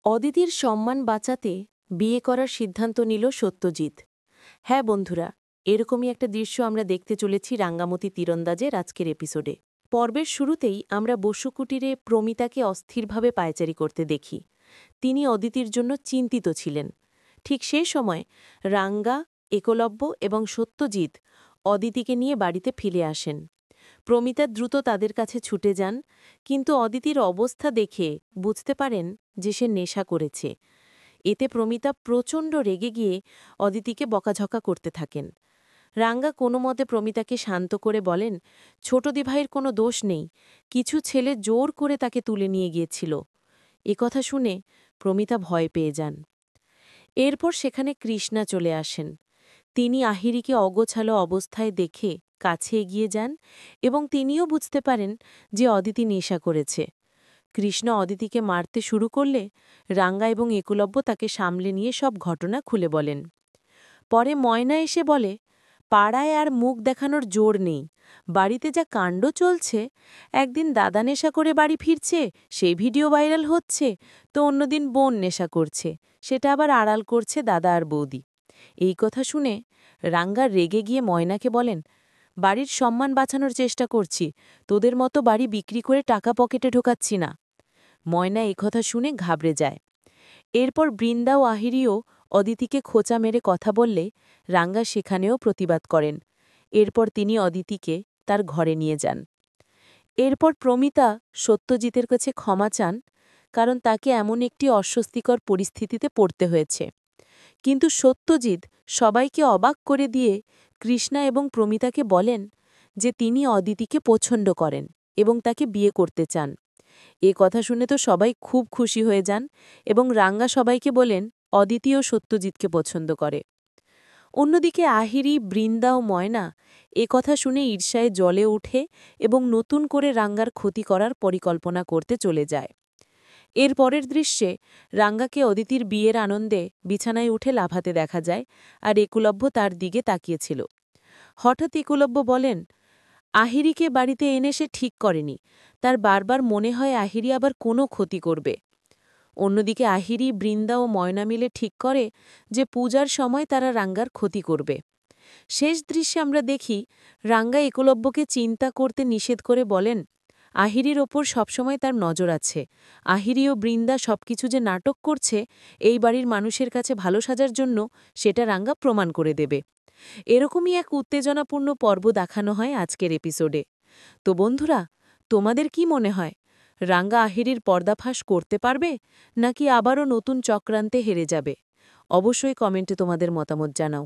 অদিতির সম্মান বাঁচাতে বিয়ে করার সিদ্ধান্ত নিল সত্যজিৎ। হ্যাঁ বন্ধুরা, এরকমই একটা দৃশ্য আমরা দেখতে চলেছি রাঙ্গামতি তীরন্দাজের আজকের এপিসোডে। পর্বের শুরুতেই আমরা বসুকুটিরে প্রমিতাকে অস্থিরভাবে পায়চারি করতে দেখি। তিনি অদিতির জন্য চিন্তিত ছিলেন। ঠিক সেই সময় রাঙ্গা, একলব্য এবং সত্যজিৎ অদিতিকে নিয়ে বাড়িতে ফিরে আসেন। প্রমিতা দ্রুত তাদের কাছে ছুটে যান, কিন্তু অদিতির অবস্থা দেখে বুঝতে পারেন যে সে নেশা করেছে। এতে প্রমিতা প্রচণ্ড রেগে গিয়ে অদিতিকে বকাঝকা করতে থাকেন। রাঙ্গা কোনো মতে প্রমিতাকে শান্ত করে বলেন, ছোট দিভাইয়ের কোনো দোষ নেই, কিছু ছেলে জোর করে তাকে তুলে নিয়ে গিয়েছিল। কথা শুনে প্রমিতা ভয় পেয়ে যান। এরপর সেখানে কৃষ্ণা চলে আসেন। তিনি আহিরিকে অগোছালো অবস্থায় দেখে কাছে এগিয়ে যান এবং তিনিও বুঝতে পারেন যে অদিতি নেশা করেছে। কৃষ্ণ অদিতিকে মারতে শুরু করলে রাঙ্গা এবং একলব্য তাকে সামলে নিয়ে সব ঘটনা খুলে বলেন। পরে ময়না এসে বলে, পাড়ায় আর মুখ দেখানোর জোর নেই, বাড়িতে যা কাণ্ড চলছে, একদিন দাদা নেশা করে বাড়ি ফিরছে, সেই ভিডিও ভাইরাল হচ্ছে, তো অন্যদিন বোন নেশা করছে, সেটা আবার আড়াল করছে দাদা আর বৌদি। এই কথা শুনে রাঙ্গা রেগে গিয়ে ময়নাকে বলেন, বাড়ির সম্মান বাঁচানোর চেষ্টা করছি, তোদের মতো বাড়ি বিক্রি করে টাকা পকেটে ঢোকাচ্ছি না। ময়না এই কথা শুনে ঘাবড়ে যায়। এরপর বৃন্দা ও আহিরিও অদিতিকে খোঁচা মেরে কথা বললে রাঙ্গা সেখানেও প্রতিবাদ করেন। এরপর তিনি অদিতিকে তার ঘরে নিয়ে যান। এরপর প্রমিতা সত্যজিতের কাছে ক্ষমা চান, কারণ তাকে এমন একটি অস্বস্তিকর পরিস্থিতিতে পড়তে হয়েছে। কিন্তু সত্যজিৎ সবাইকে অবাক করে দিয়ে কৃষ্ণা এবং প্রমিতাকে বলেন যে তিনি অদিতিকে পছন্দ করেন এবং তাকে বিয়ে করতে চান। কথা শুনে তো সবাই খুব খুশি হয়ে যান এবং রাঙ্গা সবাইকে বলেন অদিতি ও সত্যজিৎকে পছন্দ করে। অন্যদিকে আহিরি, বৃন্দা ও ময়না কথা শুনে ঈর্ষায় জ্বলে ওঠে এবং নতুন করে রাঙ্গার ক্ষতি করার পরিকল্পনা করতে চলে যায়। এর পরের দৃশ্যে রাঙ্গাকে অদিতির বিয়ের আনন্দে বিছানায় উঠে লাফাতে দেখা যায়, আর একলব্য তার দিকে তাকিয়েছিল। হঠাৎ একলব্য বলেন, আহিরিকে বাড়িতে এনে সে ঠিক করেনি, তার বারবার মনে হয় আহিরি আবার কোনো ক্ষতি করবে। অন্যদিকে আহিরি, বৃন্দা ও ময়না মিলে ঠিক করে যে পূজার সময় তারা রাঙ্গার ক্ষতি করবে। শেষ দৃশ্যে আমরা দেখি রাঙ্গা একলব্যকে চিন্তা করতে নিষেধ করে বলেন, আহিরির ওপর সবসময় তার নজর আছে, আহিরি ও বৃন্দা সবকিছু যে নাটক করছে এই বাড়ির মানুষের কাছে ভালো সাজার জন্য, সেটা রাঙ্গা প্রমাণ করে দেবে। এরকমই এক উত্তেজনাপূর্ণ পর্ব দেখানো হয় আজকের এপিসোডে। তো বন্ধুরা, তোমাদের কি মনে হয়, রাঙ্গা আহিরির পর্দাফাঁস করতে পারবে, নাকি আবারও নতুন চক্রান্তে হেরে যাবে? অবশ্যই কমেন্টে তোমাদের মতামত জানাও।